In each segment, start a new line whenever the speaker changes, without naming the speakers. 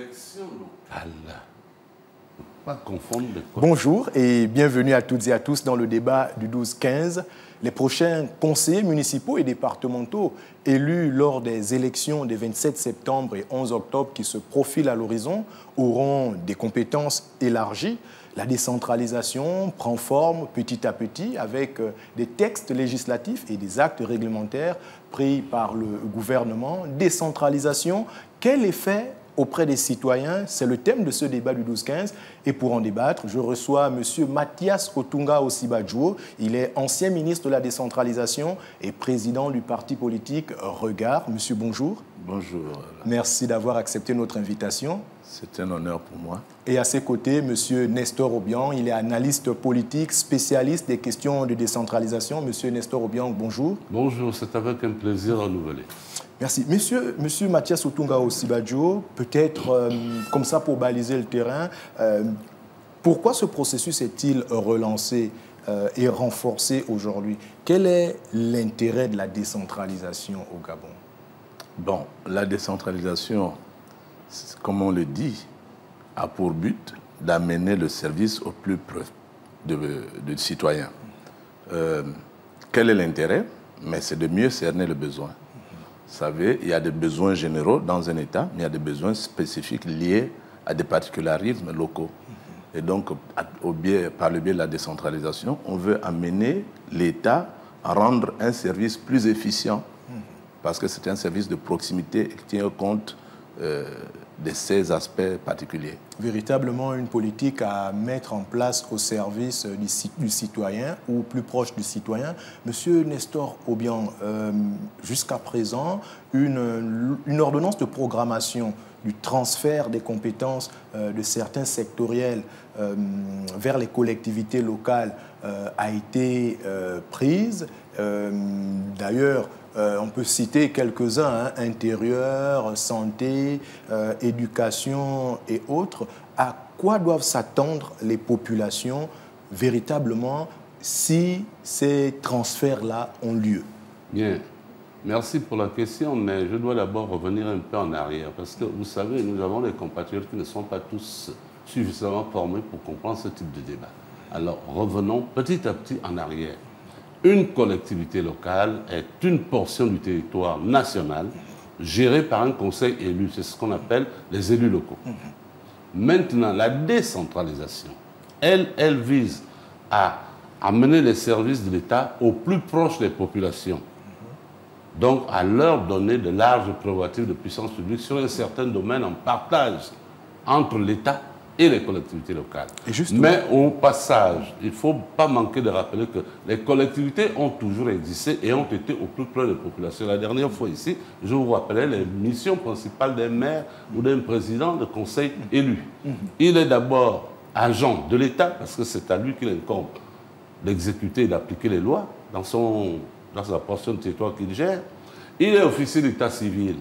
élections locales. Pas confondre les...
Bonjour et bienvenue à toutes et à tous dans le débat du 12-15. Les prochains conseillers municipaux et départementaux élus lors des élections des 27 septembre et 11 octobre qui se profilent à l'horizon auront des compétences élargies. La décentralisation prend forme petit à petit avec des textes législatifs et des actes réglementaires pris par le gouvernement. Décentralisation, quel effet auprès des citoyens? C'est le thème de ce débat du 12-15. Et pour en débattre, je reçois M. Mathias Otunga Osibajo. Il est ancien ministre de la décentralisation et président du parti politique Regard. Monsieur, bonjour.
Bonjour.
Merci d'avoir accepté notre invitation.
C'est un honneur pour moi.
Et à ses côtés, M. Nestor Obiang. Il est analyste politique, spécialiste des questions de décentralisation. M. Nestor Obiang, bonjour.
Bonjour, c'est avec un plaisir renouvelé.
Merci. Monsieur Mathias Otunga Osibajo, peut-être comme ça pour baliser le terrain, pourquoi ce processus est-il relancé et renforcé aujourd'hui? Quel est l'intérêt de la décentralisation au Gabon?
Bon, la décentralisation, comme on le dit, a pour but d'amener le service au plus près du citoyen. Quel est l'intérêt? Mais c'est de mieux cerner le besoin. Vous savez, il y a des besoins généraux dans un État, mais il y a des besoins spécifiques liés à des particularismes locaux. Et donc, par le biais de la décentralisation, on veut amener l'État à rendre un service plus efficient, parce que c'est un service de proximité qui tient compte de ces aspects particuliers.
Véritablement une politique à mettre en place au service du citoyen ou plus proche du citoyen. Monsieur Nestor Obiang, jusqu'à présent, une ordonnance de programmation du transfert des compétences de certains sectoriels vers les collectivités locales a été prise. D'ailleurs, on peut citer quelques-uns, intérieur, santé, éducation et autres. À quoi doivent s'attendre les populations véritablement si ces transferts-là ont lieu?
Bien, merci pour la question, mais je dois d'abord revenir un peu en arrière, parce que vous savez, nous avons des compatriotes qui ne sont pas tous suffisamment formés pour comprendre ce type de débat. Alors, revenons petit à petit en arrière. Une collectivité locale est une portion du territoire national gérée par un conseil élu. C'est ce qu'on appelle les élus locaux. Maintenant, la décentralisation, elle vise à amener les services de l'État au plus proche des populations. Donc, à leur donner de larges prérogatives de puissance publique sur un certain domaine en partage entre l'État et les collectivités locales. Mais au passage, il ne faut pas manquer de rappeler que les collectivités ont toujours existé et ont été au plus près des populations. La dernière fois ici, je vous rappelais les missions principales d'un maire ou d'un président de conseil élu. Il est d'abord agent de l'État, parce que c'est à lui qu'il incombe d'exécuter et d'appliquer les lois dans sa portion de territoire qu'il gère. Il est officier d'état civil.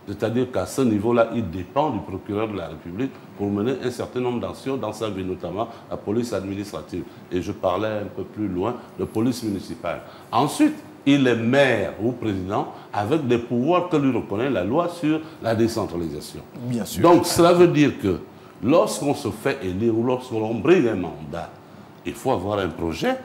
C'est-à-dire qu'à ce niveau-là, il dépend du procureur de la République pour mener un certain nombre d'actions dans sa vie, notamment la police administrative. Et je parlais un peu plus loin de police municipale. Ensuite, il est maire ou président avec des pouvoirs que lui reconnaît la loi sur la décentralisation.
Bien sûr.
Donc, cela veut dire que lorsqu'on se fait élire ou lorsqu'on brille un mandat, il faut avoir un projet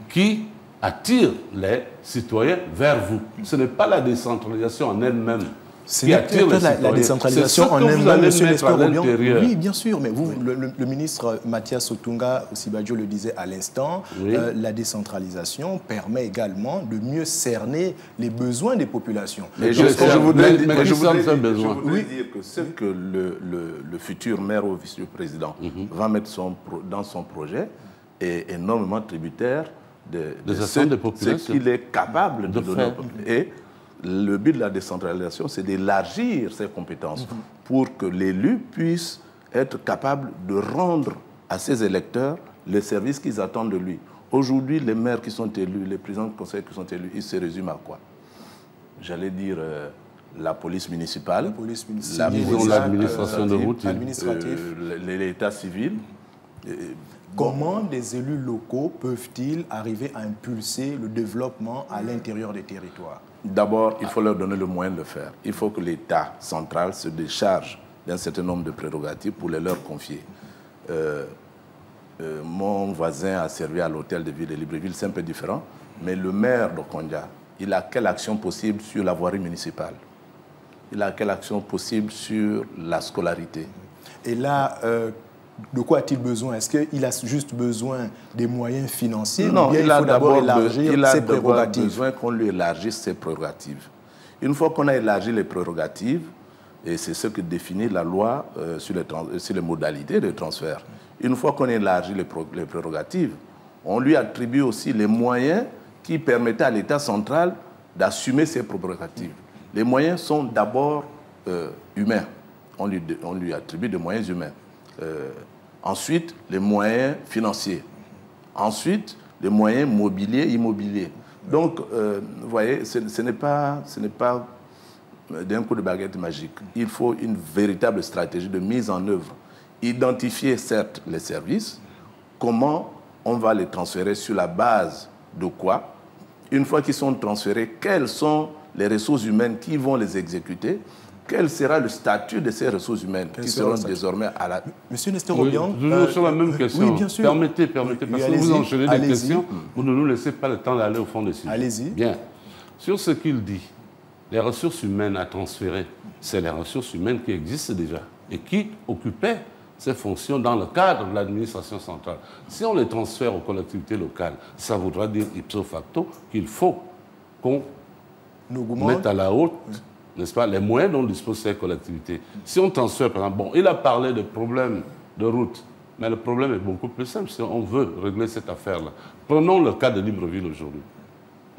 qui attire les citoyens vers vous. Ce n'est pas la décentralisation en elle-même.
C'est la décentralisation en elle-même, M. Nestor Obiang. Oui, bien sûr, mais vous, le ministre Mathias Otunga Osibajo le disait à l'instant, la décentralisation permet également de mieux cerner les besoins des populations.
Mais je voudrais dire que ce que le futur maire ou vice-président va mettre dans son projet est énormément tributaire de ce qu'il est capable de donner. Et le but de la décentralisation, c'est d'élargir ses compétences pour que l'élu puisse être capable de rendre à ses électeurs les services qu'ils attendent de lui. Aujourd'hui, les maires qui sont élus, les présidents de conseil qui sont élus, ils se résument à quoi? J'allais dire la police municipale,
l'administration de route,
l'état civil.
Comment des élus locaux peuvent-ils arriver à impulser le développement à l'intérieur des territoires?
D'abord, il faut leur donner le moyen de le faire. Il faut que l'État central se décharge d'un certain nombre de prérogatives pour les leur confier. Mon voisin a servi à l'hôtel de ville de Libreville, c'est un peu différent, mais le maire d'Okondia, il a quelle action possible sur la voirie municipale? Il a quelle action possible sur la scolarité?
Et là, de quoi a-t-il besoin? Est-ce qu'il a juste besoin des moyens financiers?
Non,
ou bien il faut d'abord élargir ses prérogatives?
Il a besoin qu'on lui élargisse ses prérogatives. Une fois qu'on a élargi les prérogatives, et c'est ce que définit la loi sur les modalités de transfert, une fois qu'on a élargi les prérogatives, on lui attribue aussi les moyens qui permettaient à l'État central d'assumer ses prérogatives. Les moyens sont d'abord humains. On lui attribue des moyens humains. Ensuite, les moyens financiers. Ensuite, les moyens mobiliers, immobiliers. Donc, vous voyez, ce n'est pas d'un coup de baguette magique. Il faut une véritable stratégie de mise en œuvre. Identifier, certes, les services, comment on va les transférer, sur la base de quoi. Une fois qu'ils sont transférés, quelles sont les ressources humaines qui vont les exécuter? Quel sera le statut de ces ressources humaines qui seront désormais à la...
Monsieur Nestor Obiang,
toujours sur la même question.
Oui, bien sûr.
Permettez, parce que vous enchaînez des questions, vous ne nous laissez pas le temps d'aller au fond des sujets.
Allez-y.
Bien. Sur ce qu'il dit, les ressources humaines à transférer, c'est les ressources humaines qui existent déjà et qui occupaient ces fonctions dans le cadre de l'administration centrale. Si on les transfère aux collectivités locales, ça voudra dire ipso facto qu'il faut qu'on mette à la haute, n'est-ce pas, les moyens dont disposent ces collectivités. Si on transfère, par exemple, bon, il a parlé de problèmes de route, mais le problème est beaucoup plus simple si on veut régler cette affaire-là. Prenons le cas de Libreville aujourd'hui.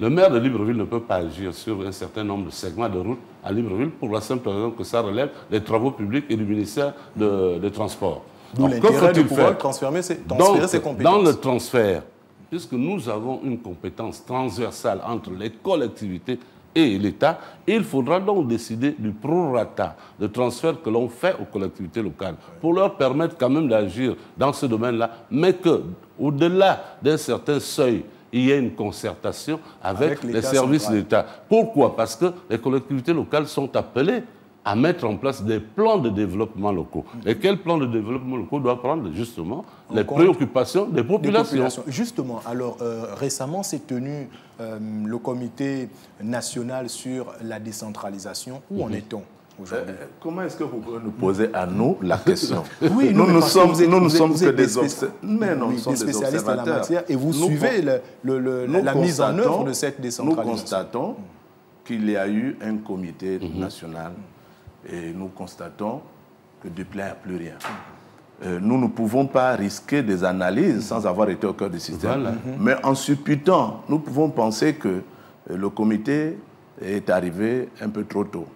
Le maire de Libreville ne peut pas agir sur un certain nombre de segments de route à Libreville pour la simple raison que ça relève des travaux publics et du ministère des Transports.
D'où l'intérêt de pouvoir transférer ses compétences.
Dans le transfert, puisque nous avons une compétence transversale entre les collectivités et l'État, il faudra donc décider du prorata de transfert que l'on fait aux collectivités locales pour leur permettre quand même d'agir dans ce domaine-là, mais qu'au-delà d'un certain seuil, il y a une concertation avec les services de l'État. Pourquoi? Parce que les collectivités locales sont appelées à mettre en place des plans de développement locaux. Et quels plans de développement locaux doivent prendre justement les préoccupations des populations.
Justement, alors récemment s'est tenu le comité national sur la décentralisation. Où en est-on aujourd'hui?
Comment est-ce que vous pouvez nous poser à nous la question?
Oui,
nous ne sommes que des
spécialistes en la matière et vous suivez la mise en œuvre de cette décentralisation.
Nous constatons qu'il y a eu un comité national et nous constatons que depuis là, il n'y a plus rien. Nous ne pouvons pas risquer des analyses sans avoir été au cœur du système. Voilà. Mais en supputant, nous pouvons penser que le comité est arrivé un peu trop tôt,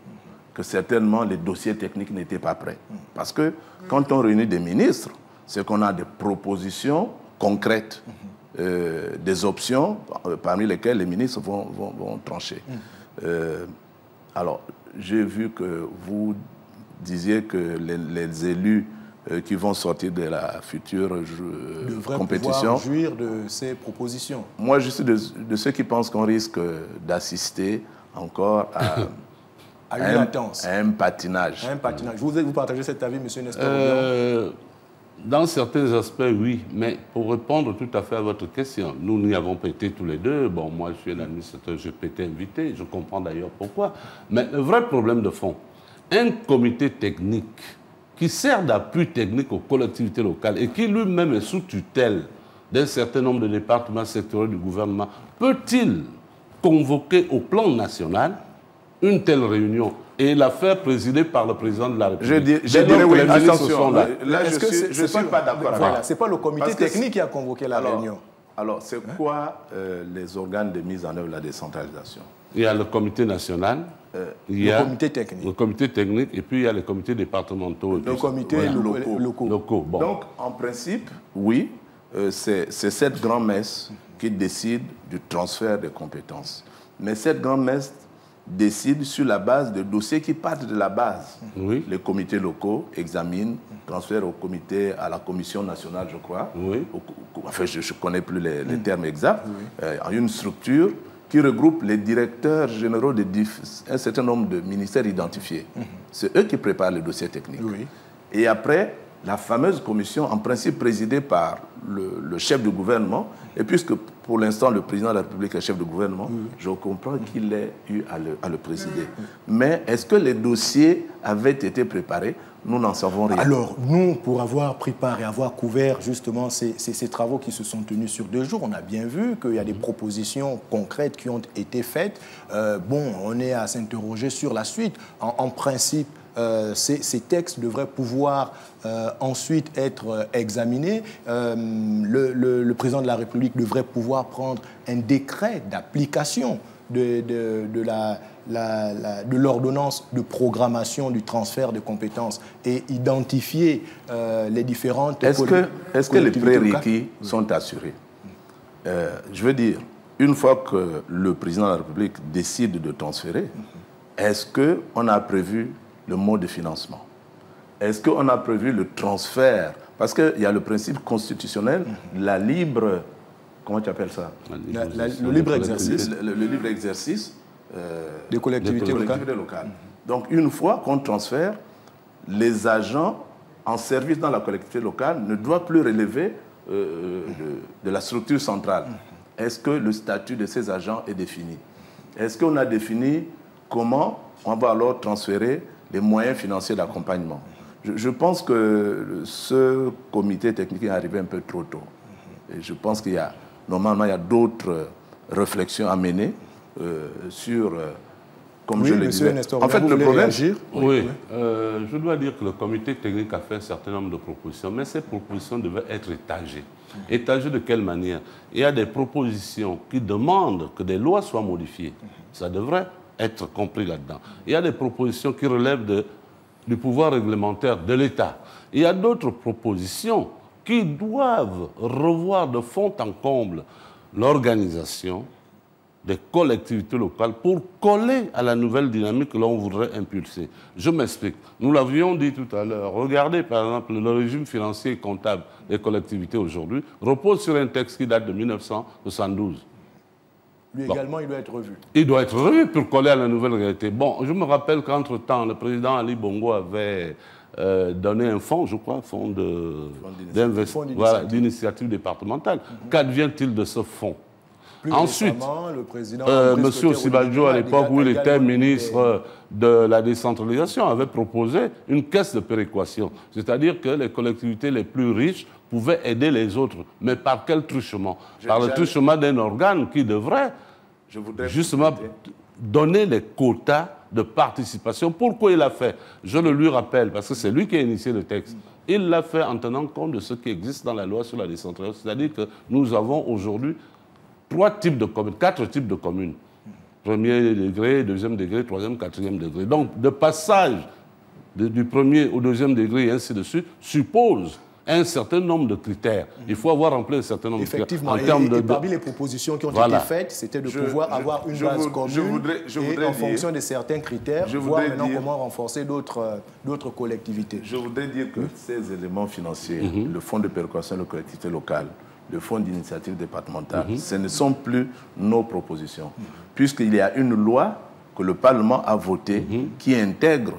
que certainement les dossiers techniques n'étaient pas prêts. Parce que quand on réunit des ministres, c'est qu'on a des propositions concrètes, des options parmi lesquelles les ministres vont trancher. Alors, j'ai vu que vous disiez que les élus qui vont sortir de la future compétition
devraient jouir de ces propositions.
Moi, je suis de ceux qui pensent qu'on risque d'assister encore à un patinage.
Un patinage. Vous partagez cet avis, M. Nestor?
Dans certains aspects, oui. Mais pour répondre tout à fait à votre question, nous n'y avons pas été tous les deux. Bon, moi, je suis l'administrateur, je peux être invité. Je comprends d'ailleurs pourquoi. Mais le vrai problème de fond, un comité technique qui sert d'appui technique aux collectivités locales et qui lui-même est sous tutelle d'un certain nombre de départements sectoriels du gouvernement, peut-il convoquer au plan national une telle réunion et la faire présider par le président de la République?
Je dirais oui, attention, là
je ne
suis pas d'accord.
Voilà, ce n'est pas le comité technique qui a convoqué la réunion.
Alors, c'est quoi les organes de mise en œuvre de la décentralisation?
Il y a le comité national, il y a le comité technique, et puis il y a les comités départementaux.
Les comités locaux.
Bon.
Donc, en principe, oui, c'est cette grand-messe qui décide du transfert des compétences. Mais cette grand-messe décide sur la base de dossiers qui partent de la base.
Oui.
Les comités locaux examinent, transfèrent au comité, à la commission nationale, je crois.
Oui.
Enfin, je ne connais plus les termes exacts. Oui. Une structure qui regroupe les directeurs généraux d'un certain nombre de ministères identifiés. C'est eux qui préparent les dossiers techniques.
Oui.
Et après, la fameuse commission, en principe présidée par le chef du gouvernement, et puisque pour l'instant le président de la République est chef de gouvernement, je comprends qu'il ait eu à le présider. Mais est-ce que les dossiers avaient été préparés? Nous n'en savons rien.
Alors, nous, pour avoir préparé, avoir couvert justement ces travaux qui se sont tenus sur 2 jours, on a bien vu qu'il y a des propositions concrètes qui ont été faites. Bon, on est à s'interroger sur la suite. En principe, ces textes devraient pouvoir ensuite être examinés. Le président de la République devrait pouvoir prendre un décret d'application de l'ordonnance de programmation du transfert de compétences et identifier les différentes
Est-ce que les prérequis sont assurés? Je veux dire, une fois que le président de la République décide de transférer, est-ce qu'on a prévu le mode de financement? Est-ce qu'on a prévu le transfert? Parce qu'il y a le principe constitutionnel, la libre... Comment tu appelles ça?
Le libre exercice.
Le libre exercice
des collectivités
locales. Donc, une fois qu'on transfère, les agents en service dans la collectivité locale ne doivent plus relever de la structure centrale. Est-ce que le statut de ces agents est défini? Est-ce qu'on a défini comment on va alors transférer les moyens financiers d'accompagnement? Je pense que ce comité technique est arrivé un peu trop tôt. Et je pense qu'il y a, normalement, il y a d'autres réflexions à mener sur, comme je le disais.
En fait, le problème...
Oui, je dois dire que le comité technique a fait un certain nombre de propositions, mais ces propositions devaient être étagées. Étagées de quelle manière? Il y a des propositions qui demandent que des lois soient modifiées. Ça devrait être compris là-dedans. Il y a des propositions qui relèvent du pouvoir réglementaire de l'État. Il y a d'autres propositions qui doivent revoir de fond en comble l'organisation des collectivités locales pour coller à la nouvelle dynamique que l'on voudrait impulser. Je m'explique. Nous l'avions dit tout à l'heure. Regardez, par exemple, le régime financier et comptable des collectivités aujourd'hui repose sur un texte qui date de 1972.
Lui également, il doit être revu.
Il doit être revu pour coller à la nouvelle réalité. Bon, je me rappelle qu'entre-temps, le président Ali Bongo avait donné un fonds, je crois, un fonds d'initiative départementale. Qu'advient-il de ce fonds? Ensuite, M. Osibajo, à l'époque où il était ministre de la décentralisation, avait proposé une caisse de péréquation. C'est-à-dire que les collectivités les plus riches pouvaient aider les autres. Mais par quel truchement? Par le truchement d'un organe qui devrait justement donner les quotas de participation. Pourquoi il l'a fait? Je le lui rappelle, parce que c'est lui qui a initié le texte. Il l'a fait en tenant compte de ce qui existe dans la loi sur la décentralisation. C'est-à-dire que nous avons aujourd'hui 4 types de communes. Premier degré, deuxième degré, troisième, quatrième degré. Donc, de passage du premier au deuxième degré et ainsi de suite suppose un certain nombre de critères. Il faut avoir rempli un certain nombre de critères.
Effectivement, et parmi les propositions qui ont été faites, c'était de pouvoir avoir une base commune et en fonction de certains critères, voir maintenant comment renforcer d'autres collectivités.
Je voudrais dire que ces éléments financiers, le fonds de péréquation de collectivités locales, le fonds d'initiative départementale, ce ne sont plus nos propositions, puisqu'il y a une loi que le Parlement a votée qui intègre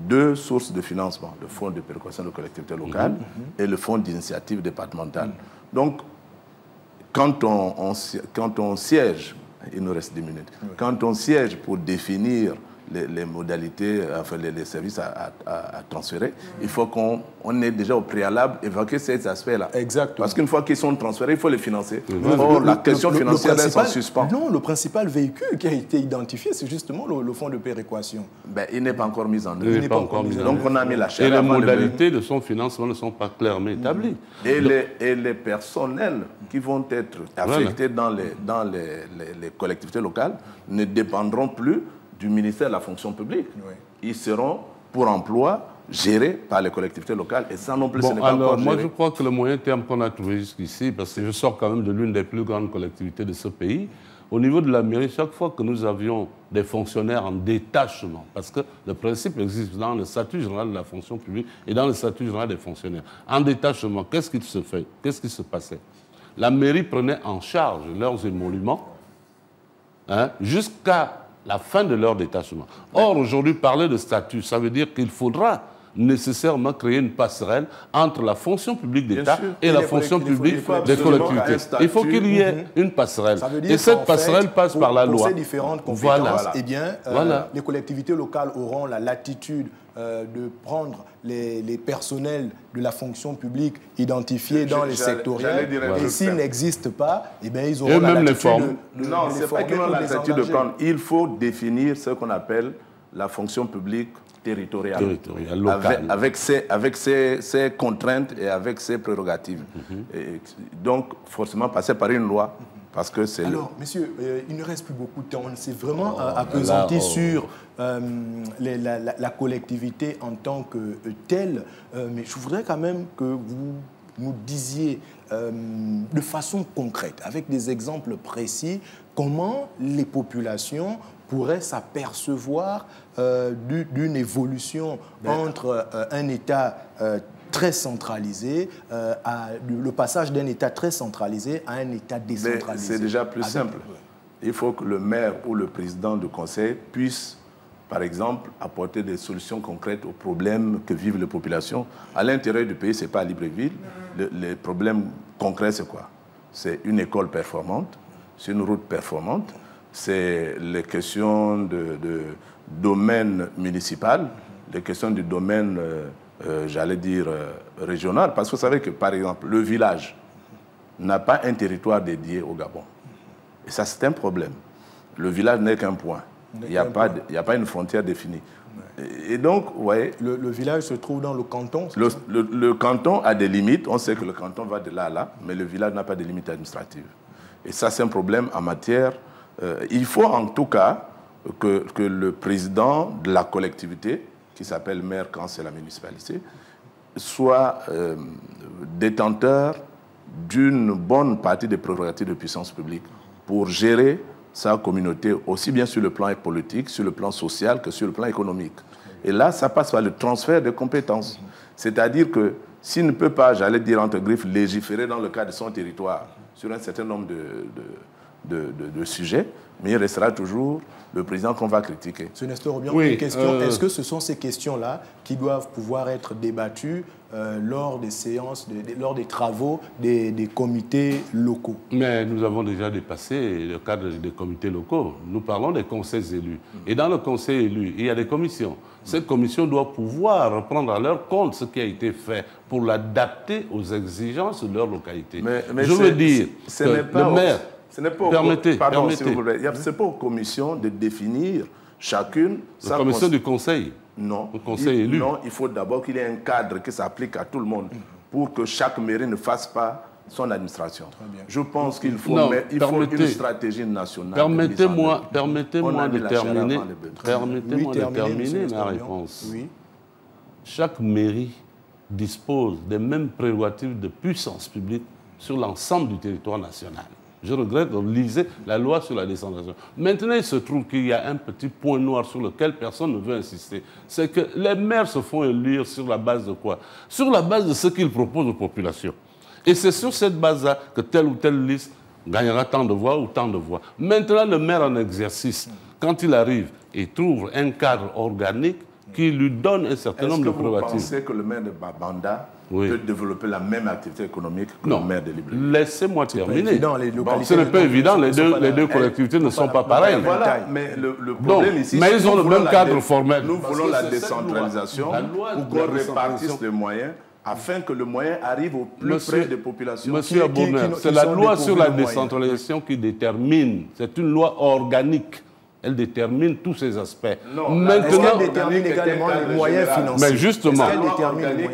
2 sources de financement, le fonds de péréquation de collectivités locales et le fonds d'initiative départementale. Donc, quand on siège, il nous reste 10 minutes, quand on siège pour définir les modalités, enfin les services à transférer, il faut qu'on ait déjà au préalable évoqué ces aspects-là.
Exactement.
Parce qu'une fois qu'ils sont transférés, il faut les financer. Or, la question financière reste en suspens.
Non, le principal véhicule qui a été identifié, c'est justement le fonds de péréquation.
Ben, il n'est pas encore mis en œuvre.
Il n'est pas encore mis en œuvre.
Donc on a mis la chair.
Et les modalités de son financement ne sont pas clairement établies.
Et les personnels qui vont être affectés dans les collectivités locales ne dépendront plus du ministère de la fonction publique. Ils seront pour emploi gérés par les collectivités locales et ça non plus, ce n'est pas encore géré.
Moi, je crois que le moyen terme qu'on a trouvé jusqu'ici, parce que je sors quand même de l'une des plus grandes collectivités de ce pays, au niveau de la mairie, chaque fois que nous avions des fonctionnaires en détachement, parce que le principe existe dans le statut général de la fonction publique et dans le statut général des fonctionnaires, en détachement, qu'est-ce qui se fait? Qu'est-ce qui se passait? La mairie prenait en charge leurs émoluments hein, jusqu'à la fin de leur détachement. Or, aujourd'hui, parler de statut, ça veut dire qu'il faudra nécessairement créer une passerelle entre la fonction publique d'État et la fonction publique des collectivités. Il faut qu'il y ait une passerelle. Et cette passerelle passe par la loi.
Pour ces différentes compétences, eh bien, les collectivités locales auront la latitude de prendre les personnels de la fonction publique identifiés dans les sectoriels. Et s'ils n'existent pas, eh bien, ils auront la latitude de
non, ce n'est pas qu'ils ont la latitude de prendre. Il faut définir ce qu'on appelle la fonction publique territoriale, avec ses contraintes et avec ses prérogatives. Et donc, forcément, passer par une loi. Parce que c'est
alors, monsieur, il ne reste plus beaucoup de temps. On s'est vraiment appesanti sur la collectivité en tant que telle. Mais je voudrais quand même que vous nous disiez de façon concrète, avec des exemples précis, comment les populations pourraient s'apercevoir d'une évolution entre un État très centralisé, le passage d'un État très centralisé à un État décentralisé.
C'est déjà plus simple. Il faut que le maire ou le président du conseil puisse, par exemple, apporter des solutions concrètes aux problèmes que vivent les populations. À l'intérieur du pays, ce n'est pas à Libreville. Les problèmes concrets, c'est quoi? C'est une école performante, c'est une route performante, c'est les questions de domaine municipal, les questions du domaine, j'allais dire, régional. Parce que vous savez que, par exemple, le village n'a pas un territoire dédié au Gabon. Et ça, c'est un problème. Le village n'est qu'un point. Il n'y a pas une frontière définie. Et donc, vous voyez...
Le village se trouve dans le canton.
Le canton a des limites. On sait que le canton va de là à là, mais le village n'a pas de limites administratives. Et ça, c'est un problème en matière... il faut en tout cas que le président de la collectivité, qui s'appelle maire quand c'est la municipalité, soit détenteur d'une bonne partie des prérogatives de puissance publique pour gérer sa communauté, aussi bien sur le plan politique, sur le plan social que sur le plan économique. Et là, ça passe par le transfert de compétences. C'est-à-dire que s'il ne peut pas, j'allais dire entre griffes, légiférer dans le cadre de son territoire sur un certain nombre de sujets, mais il restera toujours le président qu'on va critiquer.
M. Nestor Obiang, une question. Est-ce que ce sont ces questions-là qui doivent pouvoir être débattues lors des séances, lors des travaux des comités locaux?
Mais nous avons déjà dépassé le cadre des comités locaux. Nous parlons des conseils élus. Et dans le conseil élu, il y a des commissions. Ces commissions doivent pouvoir reprendre à leur compte ce qui a été fait pour l'adapter aux exigences de leur localité.
Mais
je veux dire
que
le maire...
Ce n'est pas c'est pas aux commissions de définir chacune...
La commission du conseil.
Non.
Le conseil élu.
Non, il faut d'abord qu'il y ait un cadre qui s'applique à tout le monde pour que chaque mairie ne fasse pas son administration. Je pense qu'il faut, une stratégie nationale.
Permettez-moi de terminer ma réponse. Oui. Chaque mairie dispose des mêmes prérogatives de puissance publique sur l'ensemble du territoire national. Je regrette de liser la loi sur la décentralisation. Maintenant, il se trouve qu'il y a un petit point noir sur lequel personne ne veut insister. C'est que les maires se font élire sur la base de quoi? Sur la base de ce qu'ils proposent aux populations. Et c'est sur cette base-là que telle ou telle liste gagnera tant de voix ou tant de voix. Maintenant, le maire en exercice, quand il arrive et trouve un cadre organique qui lui donne un certain nombre de prérogatives.
Est-ce que vous pensez que le maire de Babanda peut développer la même activité économique que le maire de Libreville?
Laissez-moi terminer. Ce n'est pas évident, les deux collectivités ne sont pas pareilles.
Voilà, mais le problème ici...
Mais ils ont le même cadre formel.
Nous voulons la décentralisation pour qu'on répartisse les moyens afin que le moyen arrive au plus près des populations.
Monsieur Abonner, c'est la loi sur la décentralisation qui détermine. C'est une loi organique. Elle détermine tous ces aspects.
Non, maintenant, elle détermine également les moyens financiers.
Mais justement,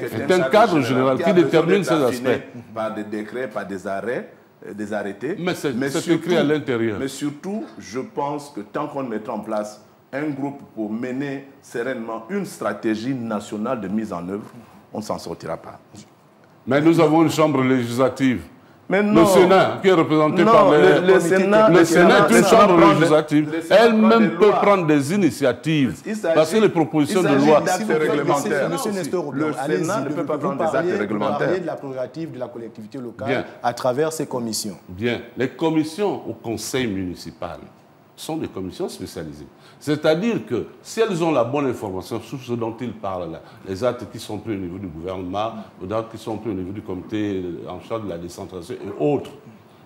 c'est un cadre général qui détermine ces aspects.
Par des décrets, par des arrêts, des arrêtés.
Mais c'est écrit à l'intérieur.
Mais surtout, je pense que tant qu'on mettra en place un groupe pour mener sereinement une stratégie nationale de mise en œuvre, on ne s'en sortira pas.
Mais nous avons une chambre législative.
Mais non,
le Sénat, qui est représenté par le Sénat est une chambre législative. Elle-même peut prendre des initiatives. Parce que les propositions de loi...
Monsieur Nestor Obiang, le Sénat ne peut pas prendre des actes réglementaires. Vous parlez de la prérogative de la collectivité locale à travers ces commissions.
Bien. Les commissions au conseil municipal sont des commissions spécialisées. C'est-à-dire que si elles ont la bonne information sur ce dont ils parlent là, les actes qui sont pris au niveau du gouvernement, les actes qui sont pris au niveau du comité en charge de la décentralisation et autres,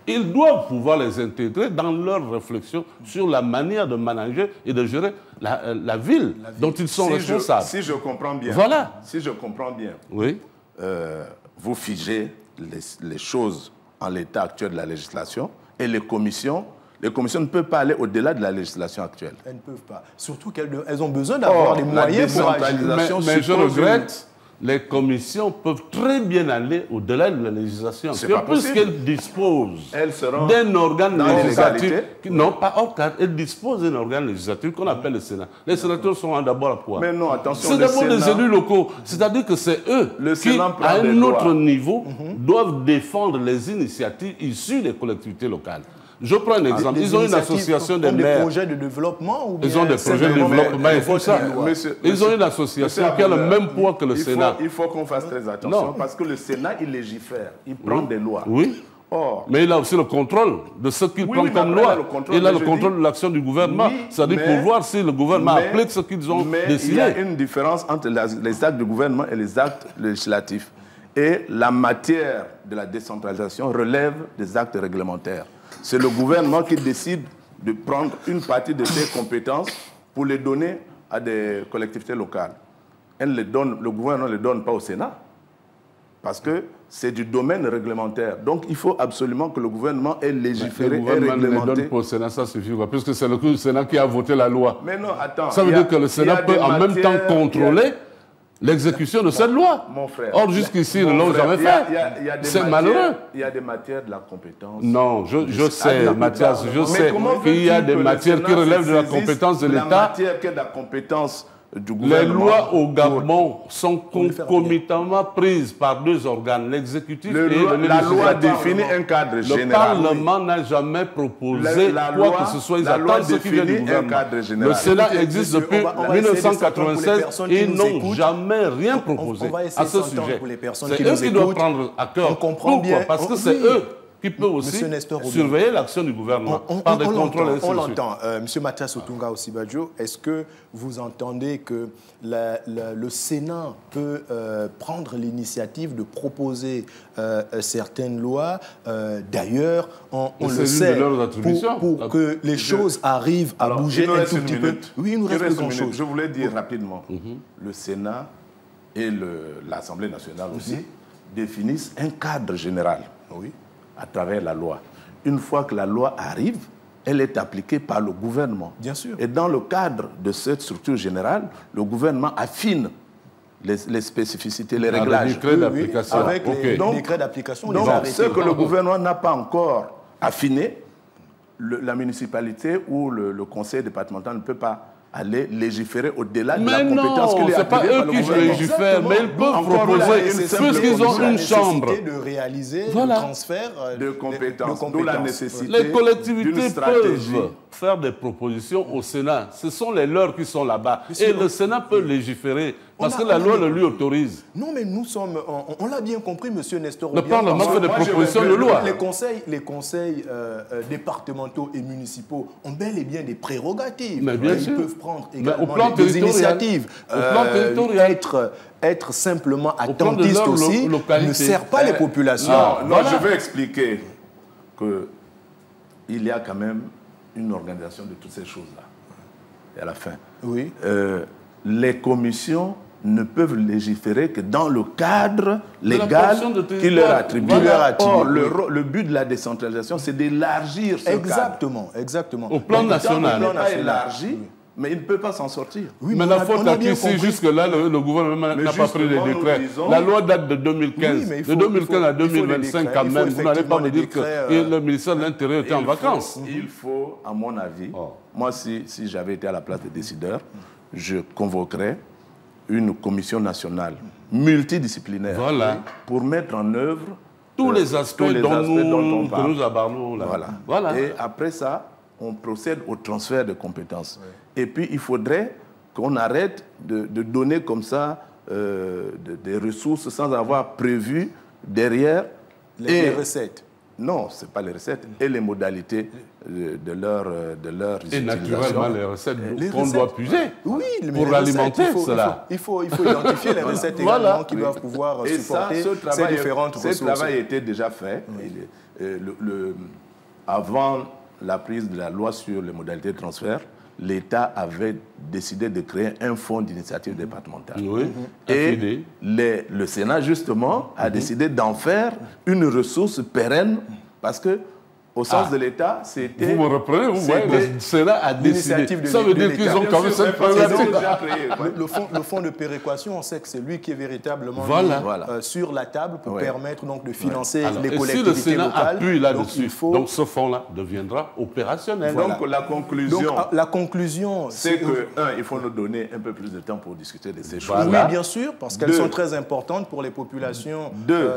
ils doivent pouvoir les intégrer dans leurs réflexions sur la manière de manager et de gérer la ville dont ils sont responsables.
Si je comprends bien,
voilà.
Si je comprends bien,
oui.
Vous figez les choses en l'état actuel de la législation et les commissions ne peuvent pas aller au-delà de la législation actuelle.
Elles ne peuvent pas. Surtout qu'elles ont besoin d'avoir des moyens pour agir.
Mais je regrette. Les commissions peuvent très bien aller au-delà de la législation. Puisqu'elles disposent d'un organe législatif. Non, pas hors cadre. Elles disposent d'un organe législatif qu'on appelle le Sénat. Les sénateurs sont d'abord à quoi?
Mais non, attention.
C'est d'abord des élus locaux. C'est-à-dire que c'est eux qui, à un autre niveau, doivent défendre les initiatives issues des collectivités locales. Je prends un exemple. Ils ont une association des maires.
Des projets de développement ou bien
ils ont des projets de développement et tout ça. Ils ont une association qui a le même poids que le Sénat.
Il faut qu'on fasse très attention parce que le Sénat, il légifère. Il prend des lois.
Oui. Mais il a aussi le contrôle de ce qu'il prend comme loi. Il a le contrôle de l'action du gouvernement. C'est-à-dire pour voir si le gouvernement applique ce qu'ils ont décidé.
Il y a une différence entre les actes du gouvernement et les actes législatifs. Et la matière de la décentralisation relève des actes réglementaires. C'est le gouvernement qui décide de prendre une partie de ses compétences pour les donner à des collectivités locales. Le gouvernement ne les donne pas au Sénat parce que c'est du domaine réglementaire. Donc il faut absolument que le gouvernement ait légiféré et réglementé. Le gouvernement ne les donne pas
au Sénat, ça suffit, puisque c'est le Sénat qui a voté la loi.
Mais non, attends.
Ça veut dire que le Sénat peut en même temps contrôler l'exécution de cette loi.
Mon frère.
Or, jusqu'ici, ils ne l'ont jamais fait. C'est malheureux.
Il y a des matières de la compétence.
Non, je sais, Mathias, je sais qu'il y a des matières qui relèvent de la compétence de l'État.
La matière qui est de la compétence du gouvernement.
Les lois au Gabon sont concomitamment prises par deux organes, l'exécutif et le législatif.
La loi définit un cadre général.
Le Parlement n'a jamais proposé quoi que ce soit. Ils attendent ce qui vient du gouvernement. Le Sénat existe depuis 1996 et ils n'ont jamais rien proposé à ce sujet. C'est eux qui doivent prendre à cœur. Pourquoi? Parce que c'est eux qui peuvent aussi surveiller l'action du gouvernement par des contrôles.
On l'entend. Monsieur Mathias Otunga Osibajo, est-ce que vous entendez que le Sénat peut prendre l'initiative de proposer certaines lois? D'ailleurs, on le sait, pour que les choses arrivent à bouger un tout petit peu. Oui, il nous reste quelque chose.
Je voulais dire rapidement, le Sénat et l'Assemblée nationale aussi définissent un cadre général. Oui. À travers la loi. Une fois que la loi arrive, elle est appliquée par le gouvernement.
Bien sûr.
Et dans le cadre de cette structure générale, le gouvernement affine les spécificités, les réglages.
Décret d'application.
Avec les décrets d'application.
Donc, ce que le gouvernement n'a pas encore affiné, la municipalité ou le conseil départemental ne peut pas aller légiférer au-delà de la compétence qu'il est
c'est pas eux qui légifèrent, mais ils peuvent proposer, puisqu'ils ont une chambre.
De réaliser le transfert
de compétences, d'où la nécessité.
Les collectivités peuvent faire des propositions au Sénat. Ce sont les leurs qui sont là-bas. Et le Sénat peut légiférer, parce que la loi le lui autorise.
Non, mais nous sommes... On l'a bien compris, monsieur Nestor.
Le Parlement fait des propositions de loi.
Les conseils départementaux et municipaux ont bel et bien des prérogatives.
Mais bien sûr.
Ils peuvent prendre également des initiatives.
Au plan territorial.
Être simplement attentiste aussi ne sert pas les populations.
Non, je vais expliquer qu'il y a quand même une organisation de toutes ces choses-là. Et à la fin.
Oui.
Les commissions ne peuvent légiférer que dans le cadre légal qui leur attribue. Or, le but de la décentralisation, c'est d'élargir ce cadre.
Exactement.
Au plan national.
Il n'est pas élargi, mais il ne peut pas s'en sortir.
Oui, mais la faute à qui, si jusque-là, le gouvernement n'a pas pris les décrets. La loi date de 2015. De 2015 à 2025, quand même, vous n'allez pas me dire que le ministère de l'Intérieur était en vacances.
Il faut, à mon avis, moi, si j'avais été à la place des décideurs, je convoquerais une commission nationale multidisciplinaire pour mettre en œuvre
tous les aspects dont nous abordons là.
Voilà. Et après ça, on procède au transfert de compétences. Et puis, il faudrait qu'on arrête de donner comme ça des ressources sans avoir prévu derrière
les recettes.
non, ce n'est pas les recettes, et les modalités de leur
et
utilisation.
naturellement, les recettes qu'on doit puiser pour alimenter cela.
Il faut identifier les recettes également qui doivent pouvoir supporter ces différentes ressources.
Ce travail était déjà fait. Avant la prise de la loi sur les modalités de transfert, l'État avait décidé de créer un fonds d'initiative départementale.
Oui,
et le Sénat, justement, a décidé d'en faire une ressource pérenne parce que, au sens de l'État, c'était...
Vous me reprenez, vous voyez, le Sénat a décidé. Ça veut dire qu'ils ont quand même cette problématique.
Le fonds de péréquation, on sait que c'est lui qui est véritablement sur la table pour permettre donc, de financer les collectivités locales.
Si le Sénat appuie là-dessus, donc ce fonds-là deviendra opérationnel.
Donc la conclusion,
c'est
que, il faut nous donner un peu plus de temps pour discuter de ces choses-là.
Oui, bien sûr, parce qu'elles sont très importantes pour les populations,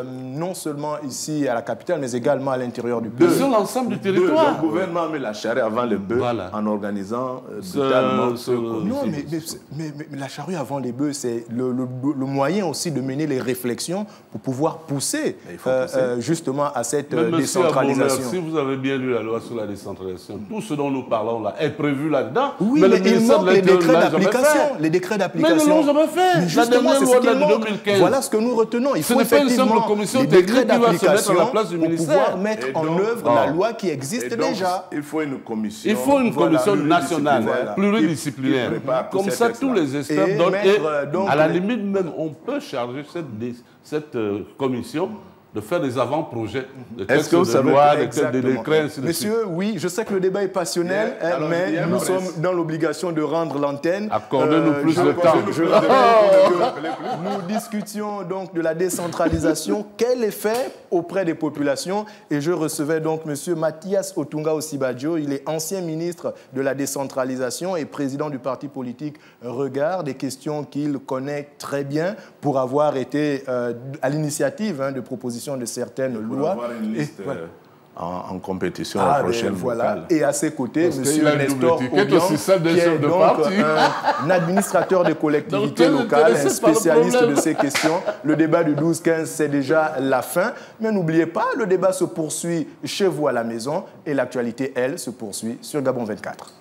non seulement ici à la capitale, mais également à l'intérieur du pays.
Ensemble du territoire.
Le gouvernement met la charrue avant le bœuf en organisant brutalement ce
Non, mais la charrue avant les bœufs, c'est le moyen aussi de mener les réflexions pour pouvoir pousser justement à cette décentralisation.
Si vous avez bien lu la loi sur la décentralisation, tout ce dont nous parlons là est prévu là-dedans.
Oui, mais il manque les décrets d'application. Les décrets d'application.
Mais nous l'avons jamais fait. La dernière loi de 2015.
Voilà ce que nous retenons. Il faut
pas une simple commission technique qui va se mettre à la place du ministère.
Pour pouvoir mettre en œuvre la loi qui existe déjà.
Il faut une commission.
Il faut une commission nationale, pluridisciplinaire. Comme ça, tous les experts donnent. Et à la limite même, on peut charger cette commission de faire des avant-projets, de textes de loi, de décrets, ainsi de suite.
Monsieur, oui, je sais que le débat est passionnel, mais nous sommes dans l'obligation de rendre l'antenne.
Accordez-nous plus de temps.
Nous discutions donc de la décentralisation. Quel effet auprès des populations? Et je recevais donc monsieur Mathias Otunga Osibajo. Il est ancien ministre de la décentralisation et président du parti politique Regard. Des questions qu'il connaît très bien pour avoir été à l'initiative de propositions de certaines lois.
Avoir une liste, en compétition à la prochaine locale.
Et à ses côtés, M. Nestor Obiang, qui est donc un administrateur des collectivités locales, un spécialiste de ces questions. Le débat du 12-15, c'est déjà la fin. Mais n'oubliez pas, le débat se poursuit chez vous à la maison et l'actualité, elle, se poursuit sur Gabon 24.